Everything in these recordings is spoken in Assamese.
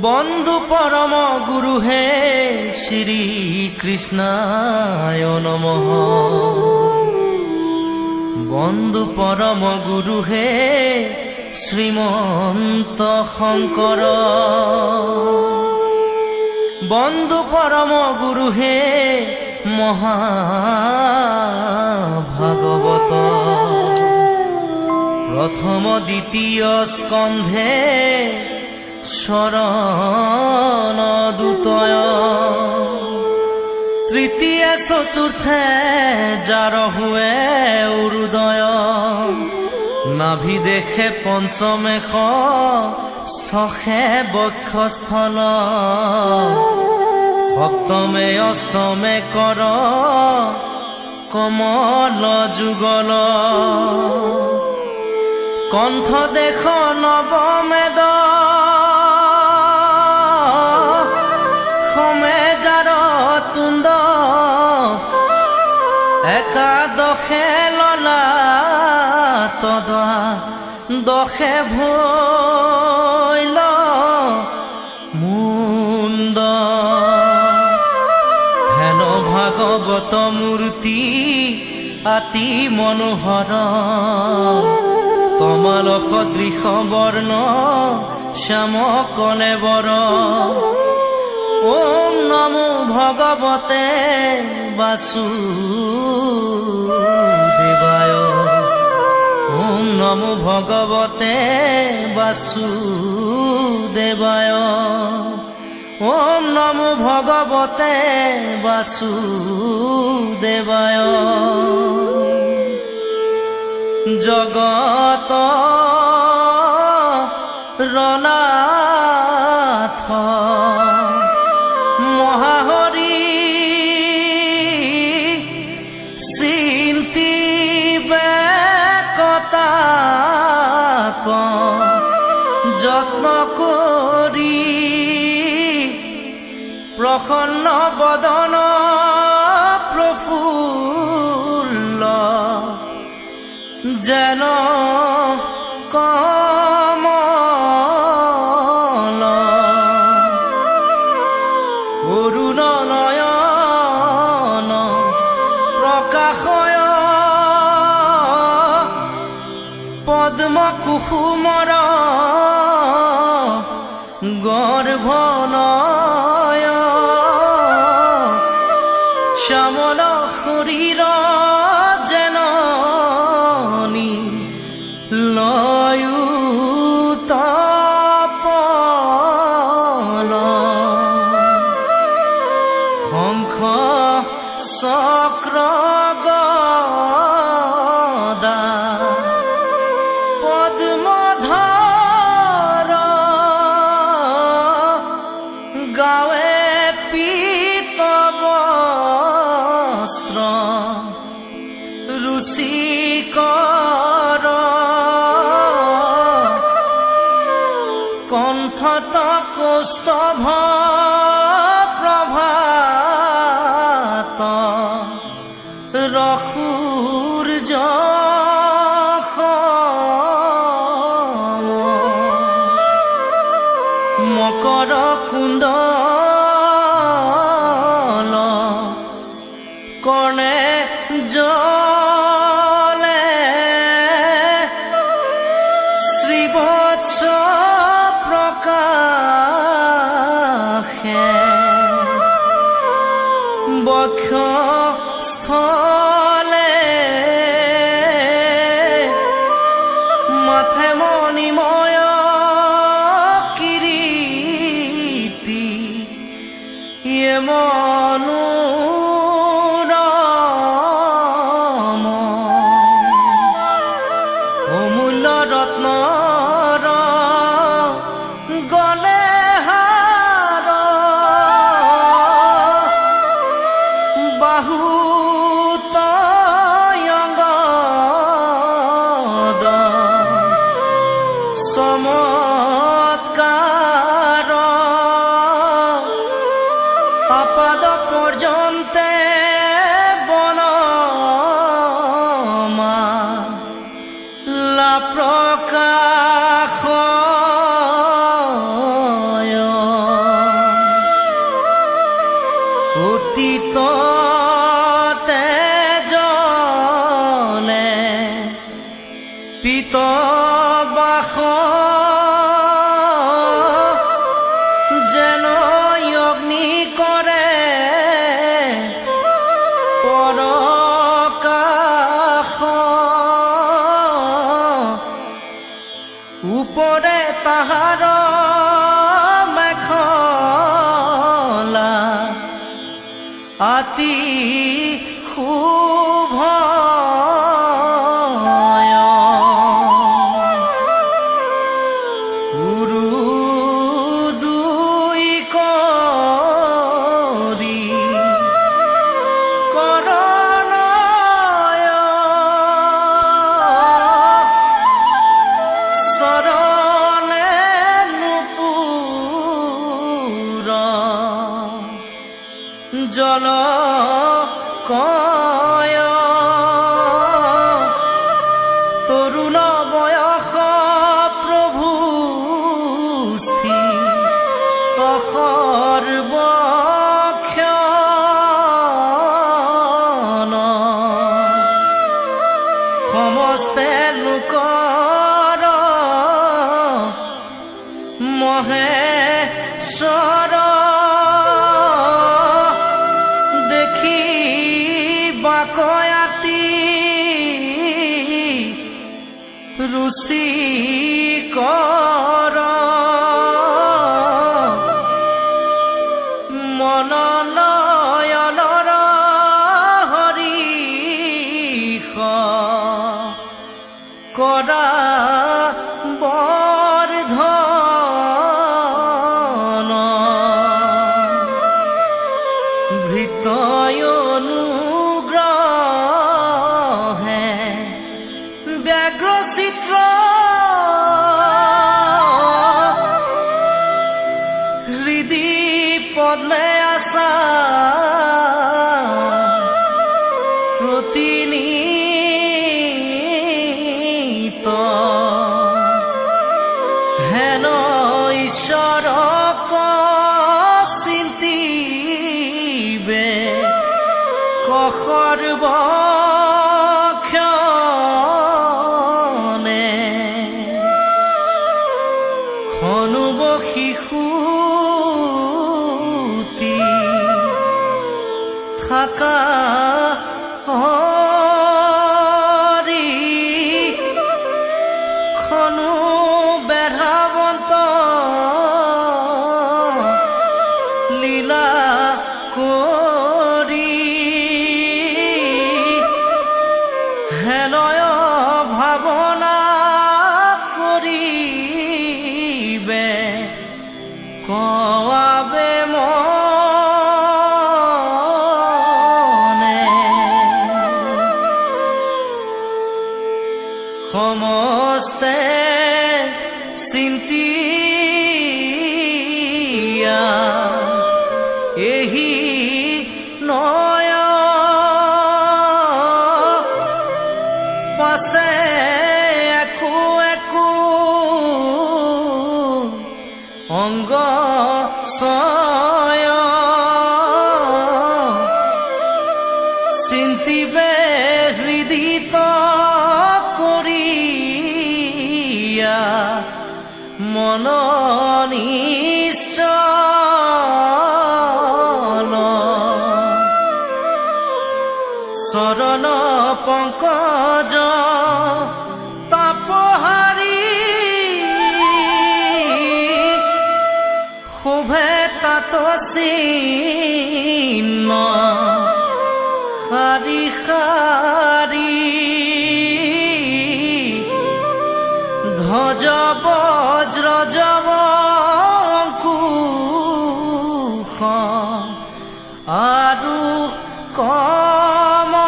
বন্ধু পরম গুরু হে শ্রী কৃষ্ণায় নমঃ। বন্ধু পরম গুরু হে শ্রীমন্ত শঙ্কর। বন্ধু পরম গুরু হে মহাভাগবত। প্রথম দ্বিতীয় স্কন্ধে শরণ দুতয়। তৃতীয় চতুর্থে যার হুয়ে উদয়। নাভি দেখে পঞ্চমেশ স্থে বক্ষস্থল। সপ্তমে অষ্টমে কর কমল যুগল। কণ্ঠ দেখ নবমেদ সমে যার তুণ্ড। একাদশে ললা তদা দশে ভৈল মুণ্ড। হেন ভাগৱত মূৰ্তি আতি মনোহৰ। তমালক দৃশ বৰ্ণ শ্যাম কলেবৰ। ওম নমো ভগৱতে বাসুদেবায়। ওম নমো ভগৱতে বাসুদেবায়। ওম নমো ভগৱতে বাসুদেবায়। জগত ৰনাথ মহাহৰি চিন্তিবে কতাক। যত্ন কৰি প্ৰসন্ন বদন প্ৰফুল্ল। যেন কমল অৰুণ নয়ন প্ৰকাশয়। পদ্ম কুসুমৰ গৰ্ভনয়। শ্যামল শৰীৰ যেন লয়ুতপল। শঙ্খ চক্ৰ গদা পদ্মধৰ। গাৱে পীত বস্ত্ৰ ৰুচিকৰ। কণ্ঠত কৌস্তভ প্ৰভাত। ৰসূৰ্য মকৰ কুণ্ডল। কৰ্ণে জলে শ্ৰীবৎস প্ৰকাশে। বক্ষস্থলে মাথে মণিময় কিৰীটি। ইয়ে মনোৰম অমূল্য ৰত্নৰ গলে হাৰ। বাহুত অঙ্গদ চমৎকাৰ। অপাৰ আজি শুভ জল কয় তৰুণ বয়স প্ৰভু স্থিৰ তখৰ বক্ষণ সমস্তে লোকৰ মহেশ্বৰ বাকয়াতি ৰুচিকৰ মননয়নৰ হৰিষ কৰা বৰ্ধন ভৃতয়নু চিত্ৰ হৃদি পদ্মে আসা প্ৰতিনিত হেন ঈশ্বৰক চিন্তিবে কখৰ্ব অনুব শিশুতি থাকা হৰি খনু বেধাবন্ত লীলা কৰি হেনয় ভাৱনা কৱাবে মনে সমস্তে চিন্তিয়া এহি নয় পাছে একো একো অঙ্গ সয় চিন্তিবে হৃদিত করিয়া মননিষ্ঠ শরণ পঙ্কজ তাপহারি শোভে তাত চিহ্ন শাৰী শাৰী ধ্বজ বজ্ৰ জৱ অঙ্কুশ আৰু কমল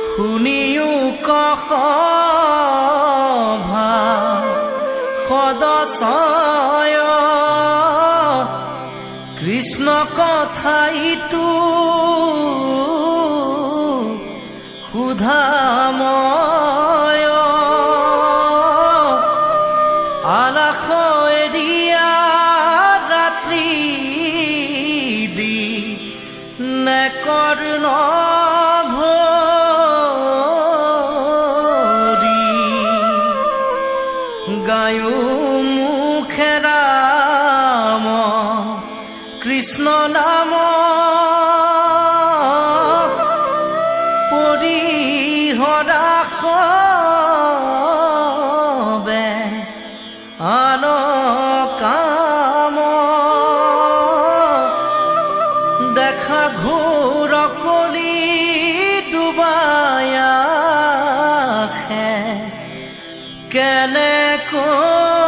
শুনিও কষ সদশয় কৃষ্ণ কথাইতো সুধাময় আলাস এৰিয়া ৰাত্ৰি দি নেকৰ্ণ গায়ো মুখে ৰাম কৃষ্ণ নাম পৰিহৰা সবে আন কাম কেনে কৰি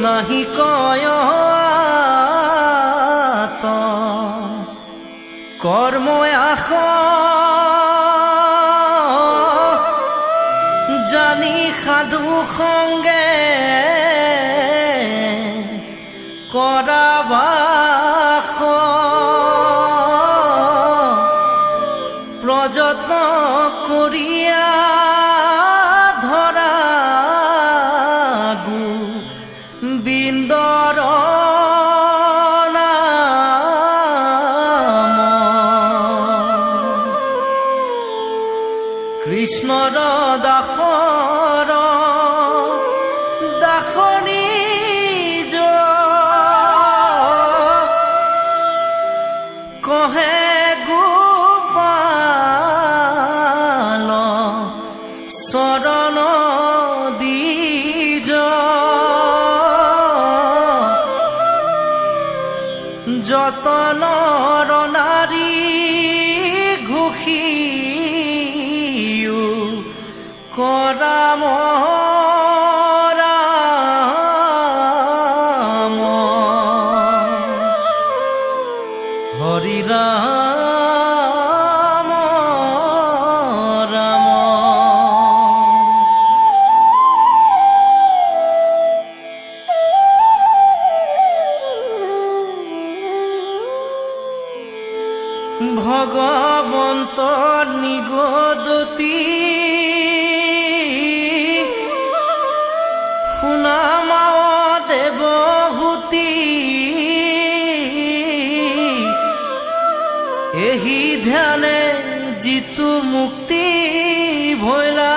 নাহি কয় কৰ্মই আস জানি সাধু সংগে কৰাবাস প্ৰযত্ন কৰিয়া ধৰা গোবিন্দৰ কৃষ্ণৰ দাসৰ দাসনী কহে গোপাল চৰণ দ্বিজ যতনৰ নাৰী ঘোষী কৰাম ৰাম হৰি ৰাম ৰাম। ভগৱন্তৰ নিগদতি শুনামাও দেৱহূতি এহি ধ্যানে যিটো মুক্তি ভৈলা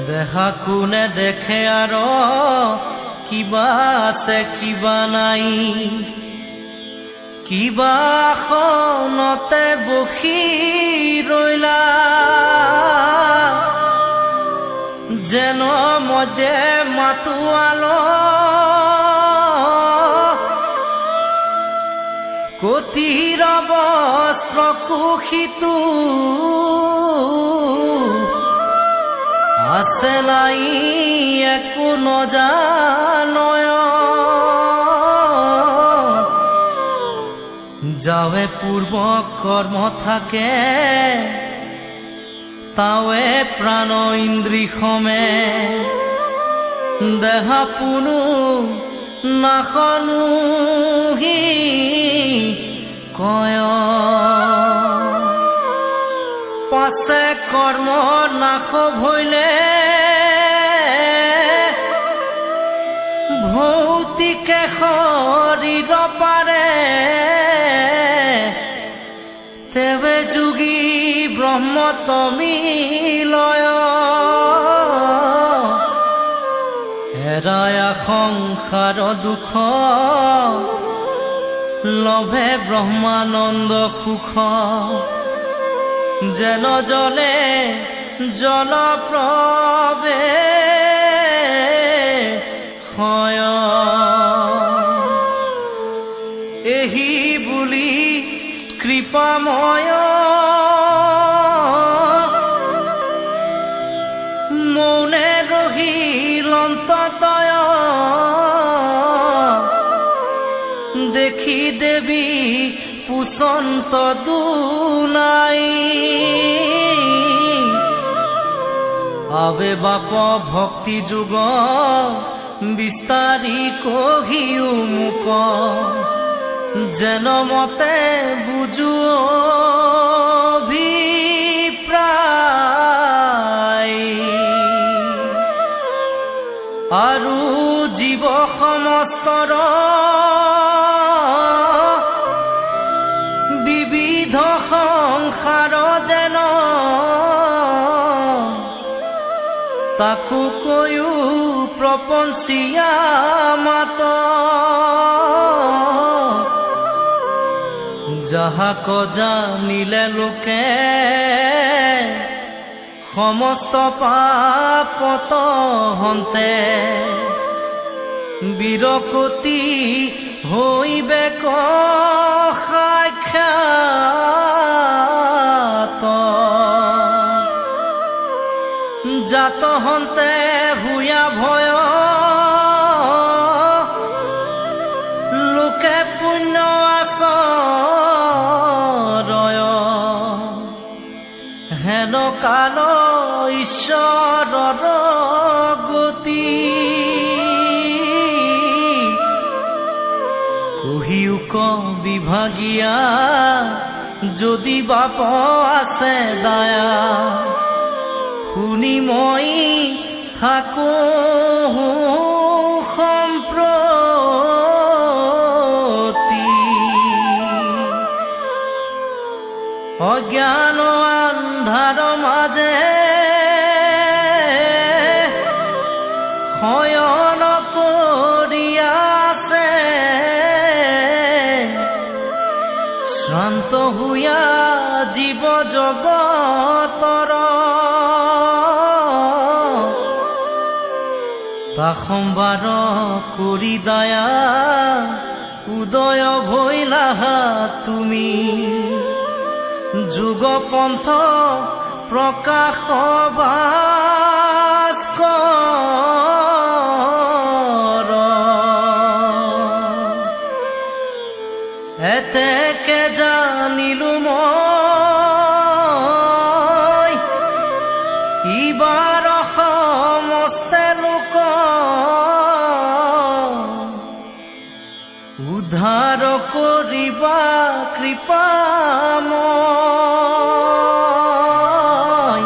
দেখা কোনে দেখে আৰু কিবা আছে কিবা নাই কিবা আসনতে বহি ৰৈলা যেন মধ্যে মাতোৱাল কতিৰ বস্ত্ৰ কুশিতো আছে নাই একো নজানয় যাৱে পূৰ্ব কৰ্ম থাকে তাৱে প্ৰাণ ইন্দ্ৰী সমে দেহা পুনু নাখনুহি কয় পাছে কৰ্ম নাশ ভৈলে ভৌতিকে শৰীৰ পাৰে তেৱে যোগী ব্ৰহ্মতমিলয় হেৰায়া সংসাৰ দুখ লভে ব্ৰহ্মানন্দ সুখ যেন জলে জলপ্ৰবে হয় এহি বুলি কৃপাময় মৌনে ৰহিল অন্ততয় দেখি দেৱী পুচন্ত দুনাই আবে বাপ ভক্তি যুগ বিস্তাৰি কহিও মুক যেন মতে বুজু অভিপ্ৰায় আৰু জীৱ সমস্তৰ বিবিধ সংসাৰ যেন তাকো কৈও প্ৰপঞ্চিয়া মাত যাহাক জানিলে লোকে সমস্ত পাপত হন্তে বিৰকতি হইবে সাক্ষাৎ জাত হন্তে হুয়া ভয় লোকে পুণ্য আচৰয় হেন কাল ঈশ্বৰৰ গতি কহিউক বিভাগীয়া যদি বাপ আছে দায়া শুনি মই থাকো সম্প্ৰতি অজ্ঞান আন্ধাৰ মাজে শয়ন কৰি আছে শ্ৰান্ত হুয়া জীৱ জগতৰ তা সম্বাৰ কৰি দয়া উদয় ভৈলাহা তুমি যুগ পন্থ প্ৰকাশ ভাস্কৰ এতেকে জানিলো মই ইবাৰ সমস্তে লোক উদ্ধাৰ কৰিবা কৃপাময়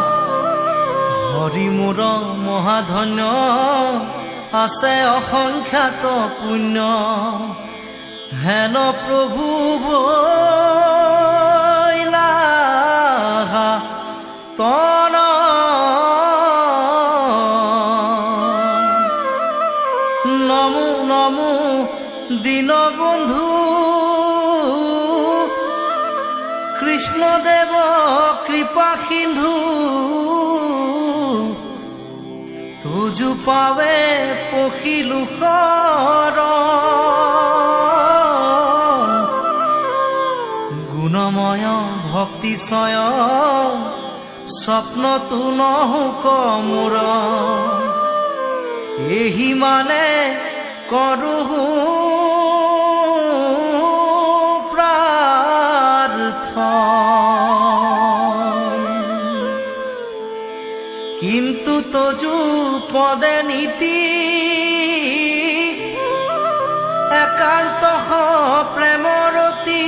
হৰি মোৰ মহাধন্য আছে অসংখ্যাত পুণ্য হেন প্ৰভু ভৈলাহা তন নমো নমো দীনবন্ধু কৃষ্ণদেৱ কৃপা সিন্ধু তুজু পাৱে পখিলো শৰণ গুণময় ভক্তিচয় স্বপ্নতো নহুক মোৰ এহি মানে কৰোঁ কিন্তু তজু পদে নীতি একান্ত প্ৰেমৰতী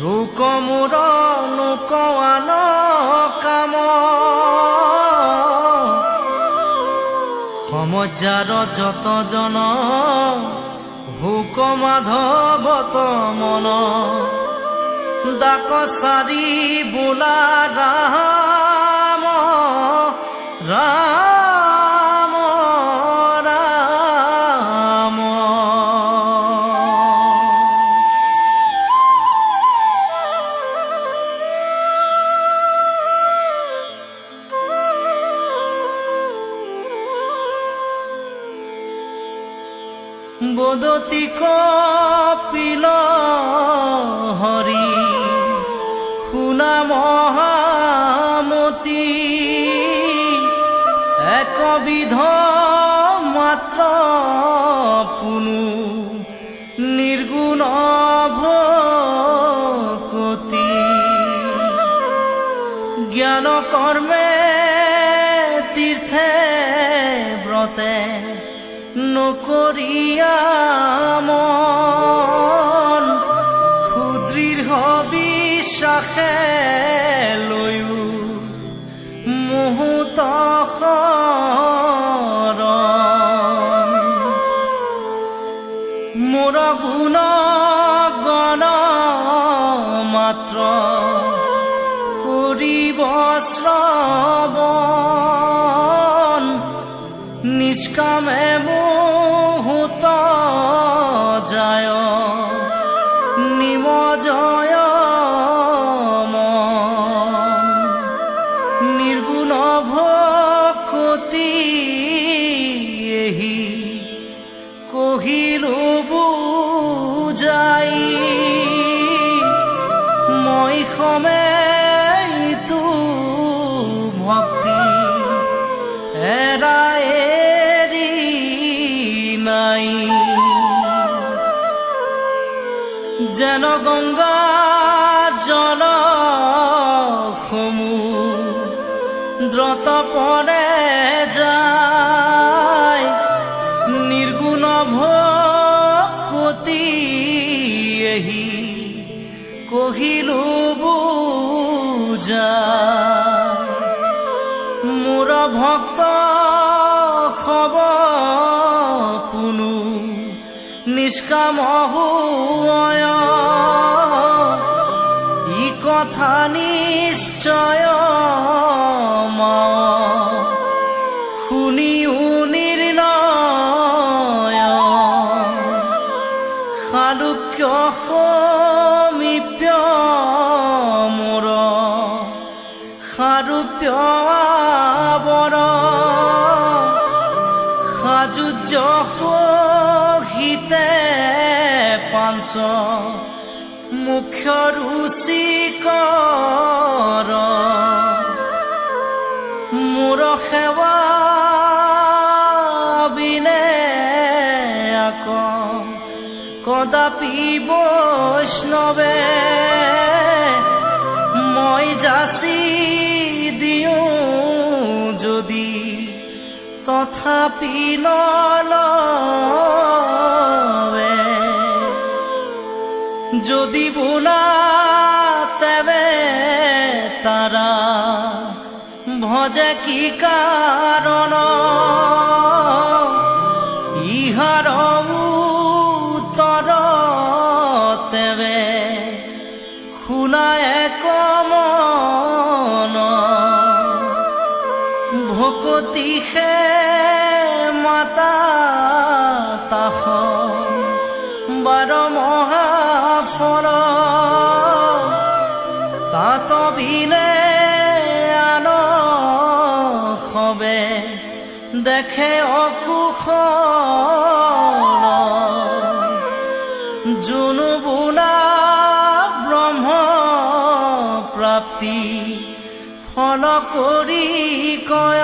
ৰোক মোৰ নোকোৱান কাম সমজ্জাৰ যত জন হুক মাধৱত মন দাকচাৰি বোলা ৰাম ৰাম ৰাম বদতি কপিল হৰি শুনা মহামতি একবিধ মাত্ৰ পুনু নিৰ্গুণ ভকতি জ্ঞান কৰ্মে তীৰ্থে ব্ৰতে নকৰিয়া মন সুদৃঢ় বিশ্বাসে লৈও মুহূৰ্ত শৰণ মোৰ গুণ গণ মাত্ৰ কৰিব শ্ৰৱণ নিষ্কামে মুহূৰ্ত যায় নিমজয় নিৰ্গুণ ভকতি এহি কহিলো বুজাই মই সমে যেন গংগা জল সমুদ্ৰত পৰে যায় নিৰ্গুণ ভকতি এহি কহিলো বুজা মোৰ ভক্ত খব পুনু নিষ্কাম হুয় ই কথা নিশ্চয় শুনিও নিৰ্ণয় সালোক্য সমীপ্য মোৰ সাৰূপ্য আৱৰ সাজুজ্য সহিতে পাঞ্চ মুখ্য ৰুচিকৰ মোৰ সেৱা বিনে আক কদাপি বৈষ্ণৱে মই যাচি দিওঁ যদি তথাপি নলৱে যদি বোলা তেবে তাৰা ভজে কি কাৰণ ইহাৰ উত্তৰ তেবে শুনায় কমন ভকতিহে মাতা তাহ বাৰ মহাফল তাত বিনে আন সবে দেখে অকুশল যোনো বোলা ব্ৰহ্ম প্ৰাপ্তি ফল কৰি কয়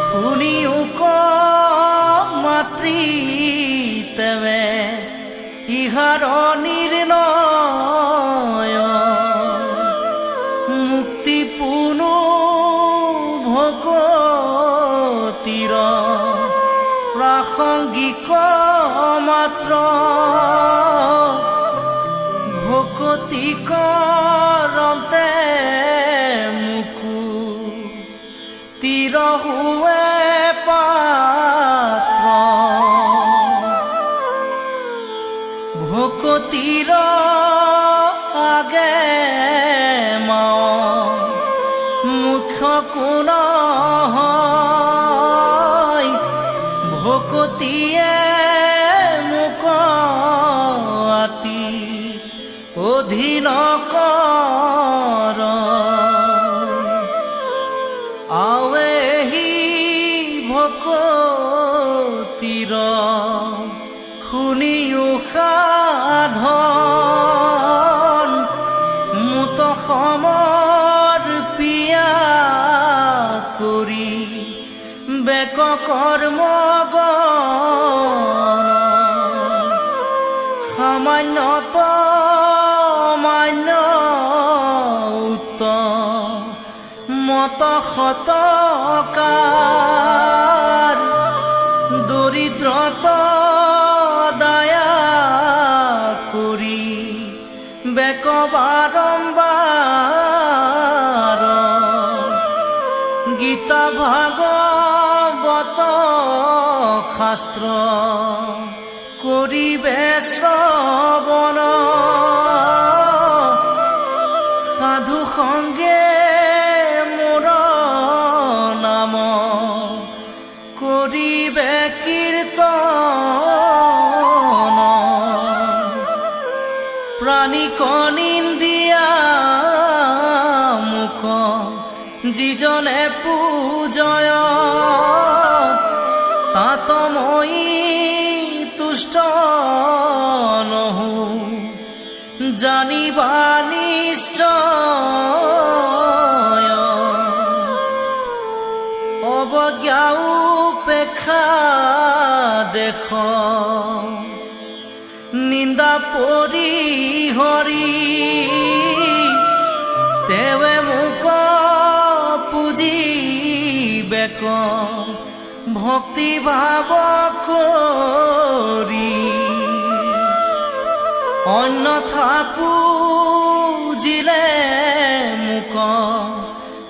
শুনিও ক মাতৃ তেবে ইহাৰ নিৰ্ণয় মুক্তি পুনু ভকতিৰ প্ৰাসংগিক মাত্ৰ ভকতি কৰতে মুকুতিৰ হুৱে পাত্ৰ ভকতিৰ আগে মুখ্য কোন হয় ভকতিয়ে মোক আতি অধীন কৰ আৱেহি ভকতিৰ শুনিও সাধন মুত সমৰ্পিয়া কৰি বেক কৰ্ম সামান্যত মান্য উত্তমত শতকাৰ দৰিদ্ৰত দয়া কৰি বেক বাৰম্বাৰ গীতা ভাগৱত শাস্ত্ৰ কৰিবে শ্ৰৱণ সাধু সংগে মোৰ নাম কৰিবে কীৰ্তন প্ৰাণীক নিন্দিয়া মোক যিজনে পূজয় তাত মই তুষ্ট নহো জানিবা নিশ্চয় অৱজ্ঞা উপেক্ষা দেখ নিন্দা পৰি হৰি তেৱে মোক পুজিবেক ভক্তি ভাৱ কৰি অন্যথা পুজিলে মোক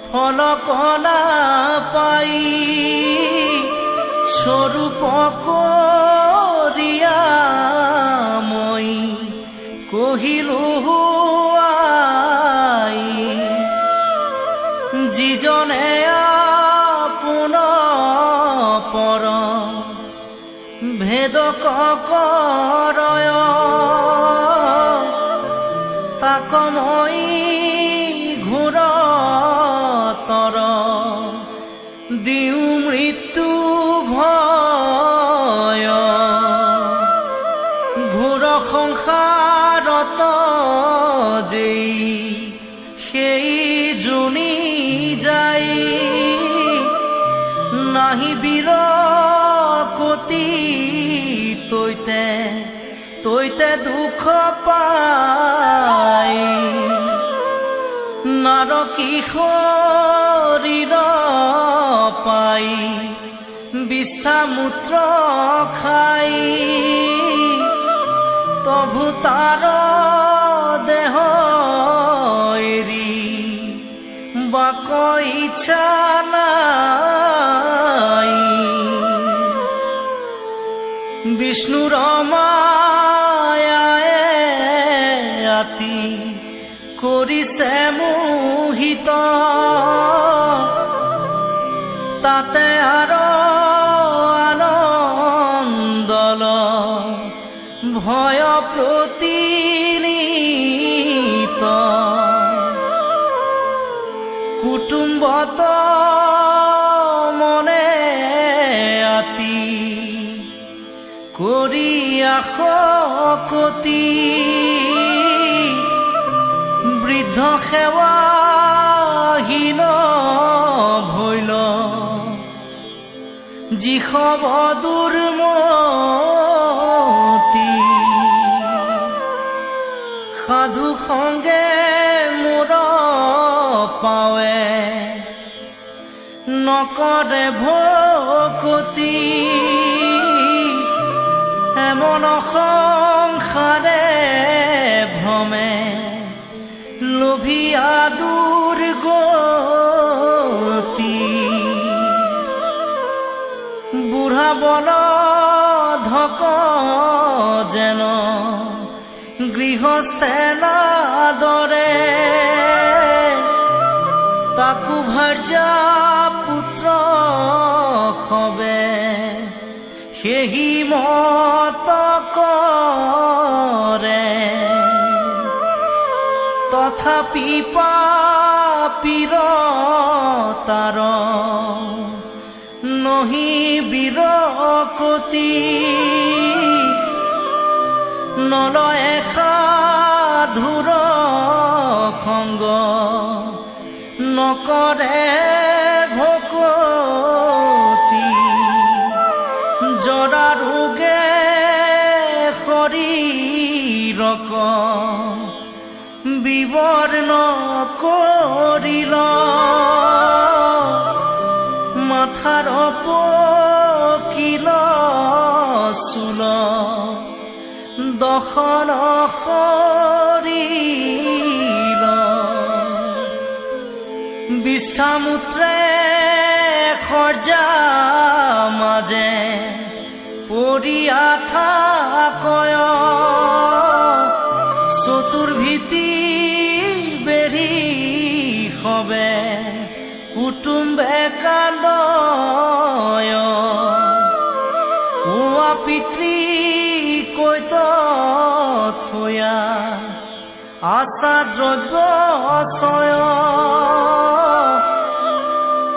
ফল কলা পাই স্বৰূপ কৰিয়া মই কহিলো আই যিজনে আপোন পৰ ভেদ কৰয় তাক মই ঘোৰ তৰ দিওঁ মৃত্যু ভয় ঘোৰ সংসাৰত যেই সেই জুনি যাই নাহি বীৰ কতি তৈতে তৈতে দুখ পাই নাৰ কিশোৰীৰ পাই বিষ্ঠা মূত্ৰ খাই তভু তাৰ দেহ এৰি বাক ইচ্ছা নাই বিষ্ণুৰ মায়ায়ে আতি কৰিছে মোহিত তাতে আৰু আনন্দল ভয় প্ৰতিনিত কুটুম্বত মনে আতি কৰি আশকতি বৃদ্ধ সেৱাহীন ভৈল যিসব দুৰ্মতি সাধু সংগে মোৰ পাৱে নকৰে ভকতি এমন সংসাৰে ভ্ৰমে লোভিয়া দুৰ্গতি বুঢ়া বল ধক যেন গৃহস্থে নাদৰে তাকো ভাৰ্যা পুত্ৰ সবে সেহি মত কৰে তথাপি পাপীৰ তাৰ নহি বিৰকতি নলয় সাধুৰ সংগ নকৰে ভকতি জৰা ৰোগে শৰীৰক বিবৰ্ণ কৰিল মাথাৰ পকিল চুল দশন শৰীৰ বিষ্ঠামূত্ৰে সৰ্জা মাজে পৰিয়া থাকয় চতুৰ্ভীতি বেঢ়ি সবে কুটুম্বে কান্দয় কোৱা পিতৃ কৈত থৈয়া আশা দ্ৰব্য চয়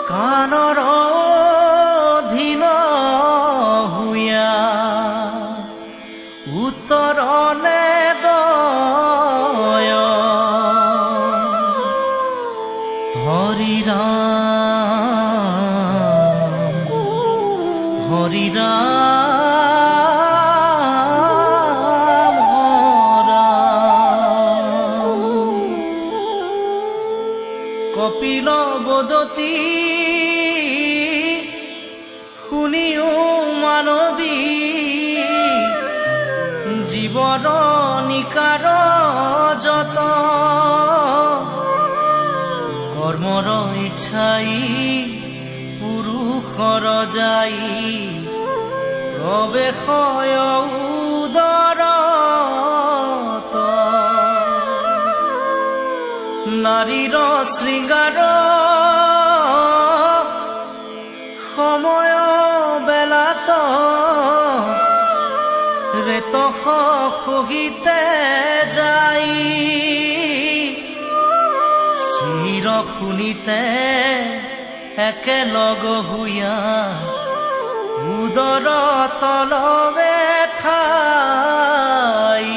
কাণৰ অধীন হুয়া উত্তৰনে দয় হৰি ৰাম হৰি ৰাম বদতি শুনিও মানবী জীৱৰ নিকাৰ যত কৰ্মৰ ইচ্ছাই পুৰুষৰ যাই প্ৰৱেশয় উদৰত নাৰীৰ শৃংগাৰ সময় বেলাত ৰেতস সহিতে যাই স্থিৰ শুনিতে একেলগ হুয়া উদৰ তলবে ঠাই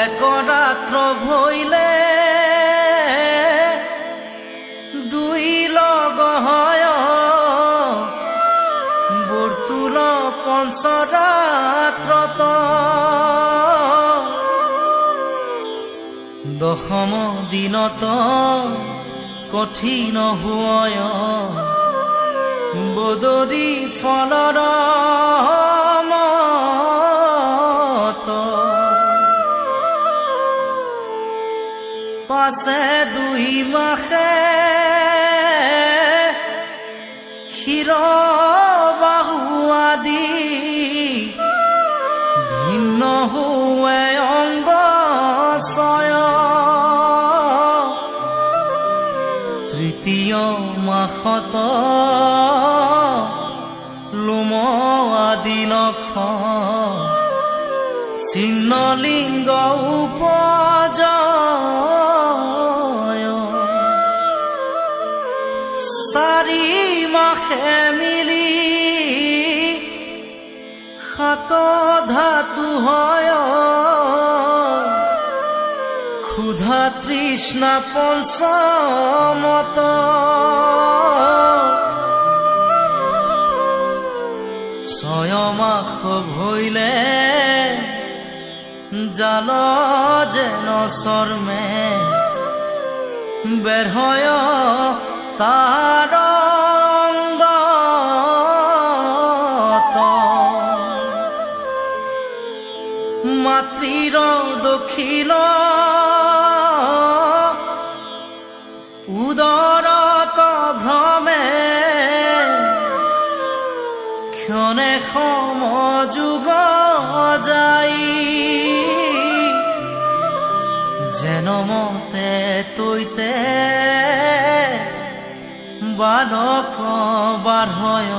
এক ৰাত্ৰ ভৈলে দুই লগ হয় বৰ্তুল পঞ্চৰাত্ৰত দশম দিনত কঠিন হয় বদৰি ফলৰ মত পাছে দুই মাসে ক্ষীৰ বাহু আদি ভিন্ন হুৱে অংগ ছয় তৃতীয় মাসত লোম আদি নখ চিহ্নলিংগ উপজয় চাৰি মাসে মিলি সাত ধাতু হয় ক্ষুধা তৃষ্ণা পঞ্চমত ছয় মাস ভৈলে জাল যেন চৰ্মে বেৰ হয় তাৰ অংগত মাতৃৰ দক্ষিণ উদৰত ভ্ৰমে ক্ষণে সমযোগ যাই যেন মতে তৈতে বালক বাঢ়য়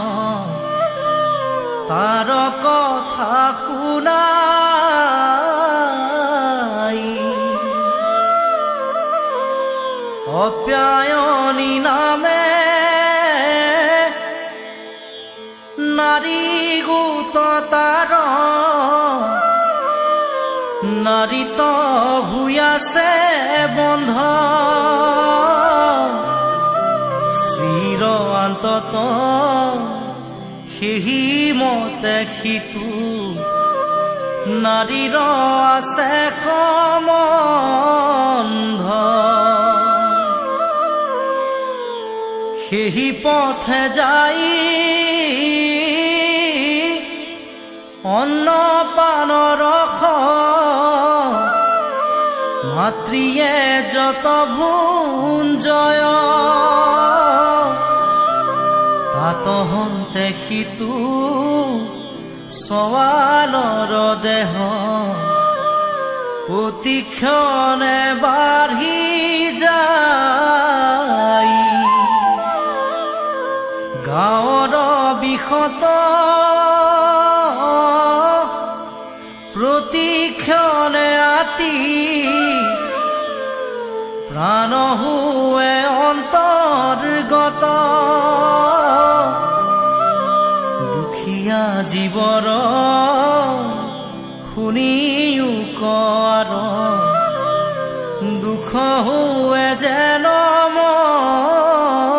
তাৰ কথা শুনাই অপ্যায়নী নামে নারী গোত তার নারীত হুয়াছে বন্ধ স্ত্রীর অন্তত সেহি মতে সিতু নারীর আছে সম্বন্ধ সেহি পথে যাই অন্ন পান ৰস মাতৃয়ে যত ভুঞ্জয় তাত হন্তে সিতু সৱালৰ দেহ প্ৰতিক্ষণে বাঢ়ি যায় গাঁৱৰ বিষত প্ৰতিক্ষণে আতি প্ৰাণ হুৱে অন্তৰ্গত দুখীয়া জীৱৰ শুনিও কৰ দুখ হুৱে যেন মত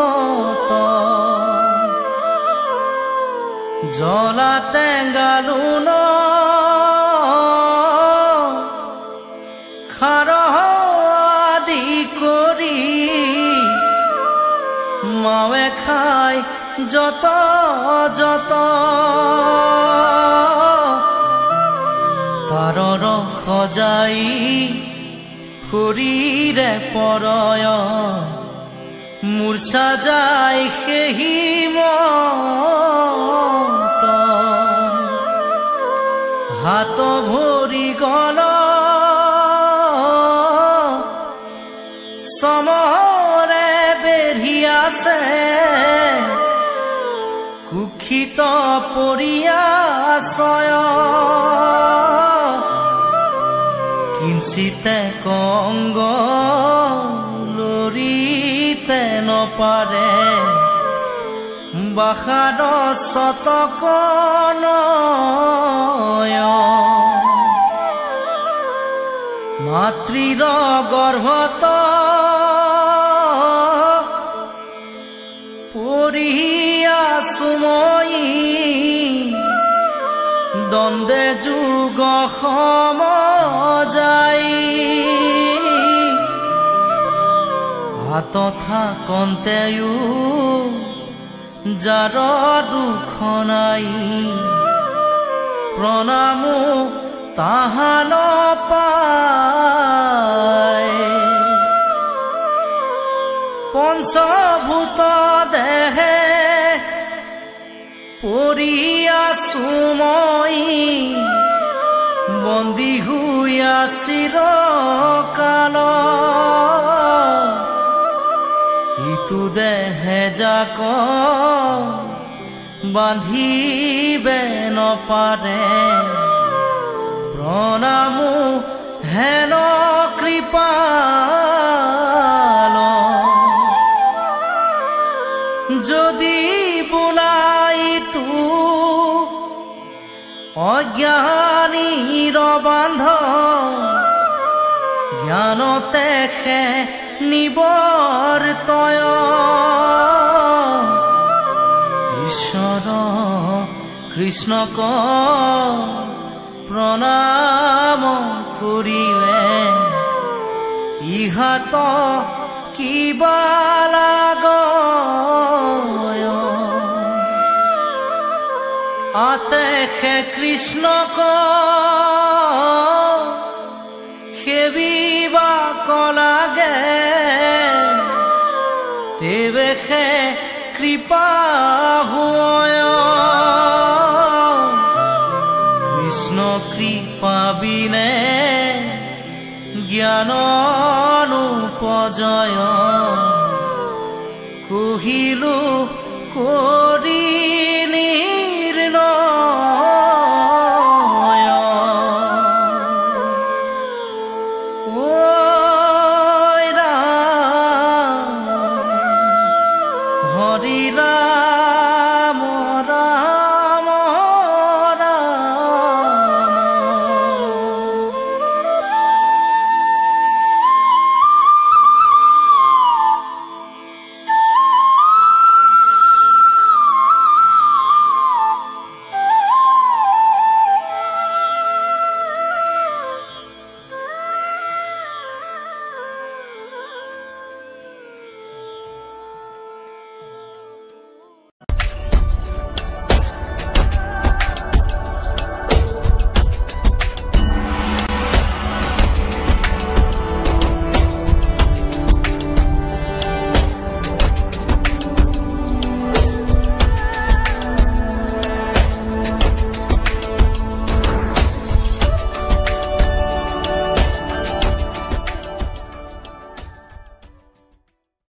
জ্বলা টেঙালুন খাৰ আদি কৰি মাৱে খাই যত যত তাৰৰ সজাই শৰীৰে পৰয় মূৰ্ছা যায় সেহি মত হাত ভৰি গল সমৰে বেঢ়ি আছে কুক্ষিত পৰিয়াছয় কিঞ্চিতে কংগ লৰিতে নপাৰে বাসাদ শতক মাতৃৰ গৰ্ভত পৰিয়াছো মই দ্বন্দ্বে যুগ সমজাই হাত থাকন্তেও যাৰ দুখ নাই প্ৰণামো তাহা নপায় পঞ্চভূত দেহে পৰিয়াছো মই বন্দী হুয়া চিৰকাল ইটো দেহে যাক বান্ধিবে নপাৰে প্ৰণামো হেন কৃপাল যদি বোলাই তু অজ্ঞানীৰ বান্ধ জ্ঞানতে খে নিবৰ্তয় ঈশ্বৰ কৃষ্ণক প্ৰণাম কৰিলে ইহাত কিবা লাগয় আতেখে কৃষ্ণক সেবিবা লাগে তেবেখে কৃপা হয় কৃষ্ণ কৃপা বিনে জ্ঞাননুপজয় কহিলো